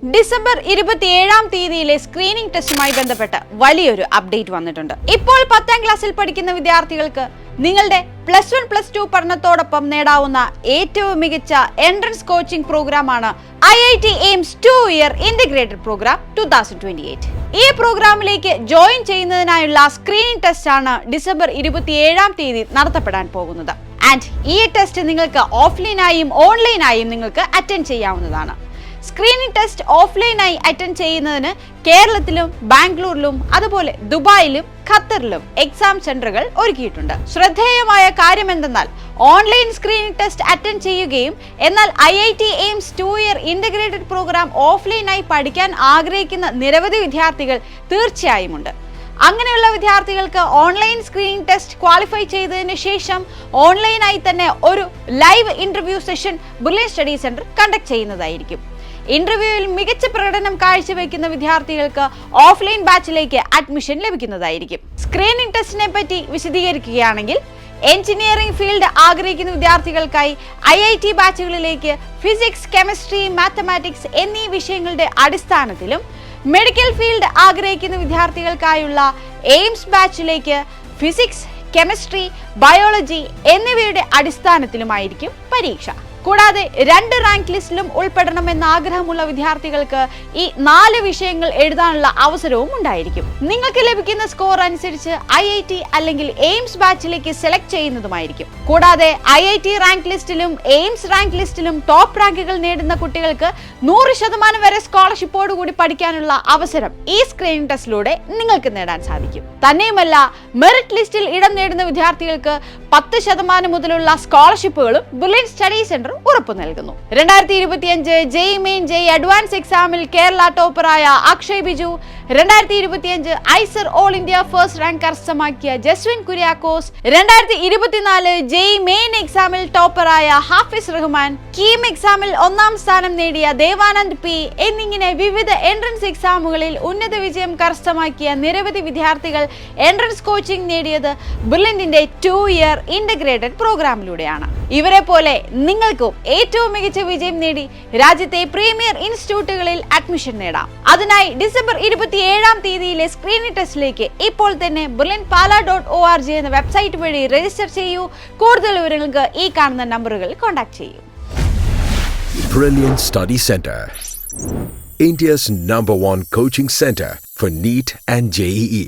December 27-ാം തീയതിയിലെ screening ടെസ്റ്റുമായി ബന്ധപ്പെട്ട് വലിയൊരു update വന്നിട്ടുണ്ട്. ഇപ്പോൾ 10ാം ക്ലാസ്സിൽ പഠിക്കുന്ന വിദ്യാർത്ഥികൾക്ക് നിങ്ങളുടെ +1+2 പഠനത്തോടൊപ്പം നേടാവുന്ന ഏറ്റവും മികച്ച എൻട്രൻസ് കോച്ചിംഗ് പ്രോഗ്രാമാണ് IIT എയിംസ് 2-ഇയർ ഇന്റഗ്രേറ്റഡ് പ്രോഗ്രാം 2028. ഈ പ്രോഗ്രാമിലേക്ക് ജോയിൻ ചെയ്യുന്നതിനായുള്ള സ്ക്രീനിംഗ് ടെസ്റ്റ് ആണ് ഡിസംബർ 27-ാം തീയതി നടത്തപ്പെടാൻ പോകുന്നത്. ആൻഡ് ഈ ടെസ്റ്റ് നിങ്ങൾക്ക് ഓഫ്ലൈനായും ഓൺലൈനായും നിങ്ങൾക്ക് അറ്റൻഡ് ചെയ്യാവുന്നതാണ്. സ്ക്രീനിംഗ് ടെസ്റ്റ് ഓഫ്ലൈനായി അറ്റൻഡ് ചെയ്യുന്നതിന് കേരളത്തിലും ബാംഗ്ലൂരിലും അതുപോലെ ദുബായിലും ഖത്തറിലും എക്സാം സെന്ററുകൾ ഒരുക്കിയിട്ടുണ്ട്. ശ്രദ്ധേയമായ കാര്യം എന്തെന്നാൽ ഓൺലൈൻ സ്ക്രീനിംഗ് ടെസ്റ്റ് അറ്റൻഡ് ചെയ്യുകയും എന്നാൽ IIT എയിംസ് 2-ഇയർ ഇന്റഗ്രേറ്റഡ് പ്രോഗ്രാം ഓഫ്ലൈനായി പഠിക്കാൻ ആഗ്രഹിക്കുന്ന നിരവധി വിദ്യാർത്ഥികൾ തീർച്ചയായും ഉണ്ട്. അങ്ങനെയുള്ള വിദ്യാർത്ഥികൾക്ക് ഓൺലൈൻ സ്ക്രീനിംഗ് ടെസ്റ്റ് ക്വാളിഫൈ ചെയ്തതിന് ശേഷം ഓൺലൈനായി തന്നെ ഒരു live interview session Brilliant study centre conduct ചെയ്യുന്നതായിരിക്കും. ഇന്റർവ്യൂവിൽ മികച്ച പ്രകടനം കാഴ്ചവെക്കുന്ന വിദ്യാർത്ഥികൾക്ക് ഓഫ്ലൈൻ ബാച്ചിലേക്ക് അഡ്മിഷൻ ലഭിക്കുന്നതായിരിക്കും. സ്ക്രീനിംഗ് ടെസ്റ്റിനെ പറ്റി വിശദീകരിക്കുകയാണെങ്കിൽ എഞ്ചിനീയറിംഗ് ഫീൽഡ് ആഗ്രഹിക്കുന്ന വിദ്യാർത്ഥികൾക്കായി IIT ബാച്ചുകളിലേക്ക് ഫിസിക്സ്, കെമിസ്ട്രി, മാത്തമാറ്റിക്സ് എന്നീ വിഷയങ്ങളുടെ അടിസ്ഥാനത്തിലും മെഡിക്കൽ ഫീൽഡ് ആഗ്രഹിക്കുന്ന വിദ്യാർത്ഥികൾക്കായുള്ള എയിംസ് ബാച്ചിലേക്ക് ഫിസിക്സ്, കെമിസ്ട്രി, ബയോളജി എന്നിവയുടെ അടിസ്ഥാനത്തിലുമായിരിക്കും പരീക്ഷ. കൂടാതെ 2 റാങ്ക് ലിസ്റ്റിലും ഉൾപ്പെടണമെന്ന ആഗ്രഹമുള്ള വിദ്യാർത്ഥികൾക്ക് ഈ 4 വിഷയങ്ങൾ എഴുതാനുള്ള അവസരവും ഉണ്ടായിരിക്കും. നിങ്ങൾക്ക് ലഭിക്കുന്ന സ്കോർ അനുസരിച്ച് IIT അല്ലെങ്കിൽ എയിംസ് ബാച്ചിലേക്ക് സെലക്ട് ചെയ്യുന്നതുമായിരിക്കും. കൂടാതെ IIT റാങ്ക് ലിസ്റ്റിലും എയിംസ് റാങ്ക് ലിസ്റ്റിലും ടോപ്പ് റാങ്കുകൾ നേടുന്ന കുട്ടികൾക്ക് 100% വരെ സ്കോളർഷിപ്പോട് കൂടി പഠിക്കാനുള്ള അവസരം ഈ സ്ക്രീനിംഗ് ടെസ്റ്റിലൂടെ നിങ്ങൾക്ക് നേടാൻ സാധിക്കും. തന്നെയുമല്ല, മെറിറ്റ് ലിസ്റ്റിൽ ഇടം നേടുന്ന വിദ്യാർത്ഥികൾക്ക് 10% മുതലുള്ള സ്കോളർഷിപ്പുകളും ബുർലിൻ സ്റ്റഡി സെന്റർ ഉറപ്പു നൽകുന്നു. 2025 JEE മെയിൻ JEE അഡ്വാൻസ് എക്സാമിൽ കേരള ടോപ്പറായ Akshay Biju, 2025 IISER all India first rank കരസ്ഥമാക്കിയ ജസ്വിൻ കുര്യാക്കോസ്, 2024 JEE മെയിൻ എക്സാമിൽ ടോപ്പറായ ഹാഫിസ് റഹ്മാൻ, കീം എക്സാമിൽ 1ാം സ്ഥാനം നേടിയ ദേവാനന്ദ് P എന്നിങ്ങനെ വിവിധ എൻട്രൻസ് എക്സാമുകളിൽ ഉന്നത വിജയം കരസ്ഥമാക്കിയ നിരവധി വിദ്യാർത്ഥികൾ എൻട്രൻസ് കോച്ചിംഗ് നേടിയത് ബുർലിന്റെ 2-ഇയർ ഇന്റഗ്രേറ്റഡ് പ്രോഗ്രാമിലൂടെയാണ്. ഇവരെ പോലെ നിങ്ങൾക്കും ഏറ്റവും മികച്ച വിജയം നേടി രാജ്യത്തെ പ്രീമിയർ ഇൻസ്റ്റിറ്റ്യൂട്ടുകളിൽ അഡ്മിഷൻ നേടാം. അതിനായി ഡിസംബർ 27-ാം തീയതിയിലെ സ്ക്രീനിംഗ് ടെസ്റ്റിലേക്ക് ഇപ്പോൾ തന്നെ burlinpala.org എന്ന വെബ്സൈറ്റ് വഴി രജിസ്റ്റർ ചെയ്യൂ. കൂടുതൽ വിവരങ്ങൾക്ക് ഈ കാണുന്ന നമ്പറുകളിൽ കോൺടാക്ട് ചെയ്യൂ. Brilliant Study Center, India's #1 coaching center for NEET and JEE.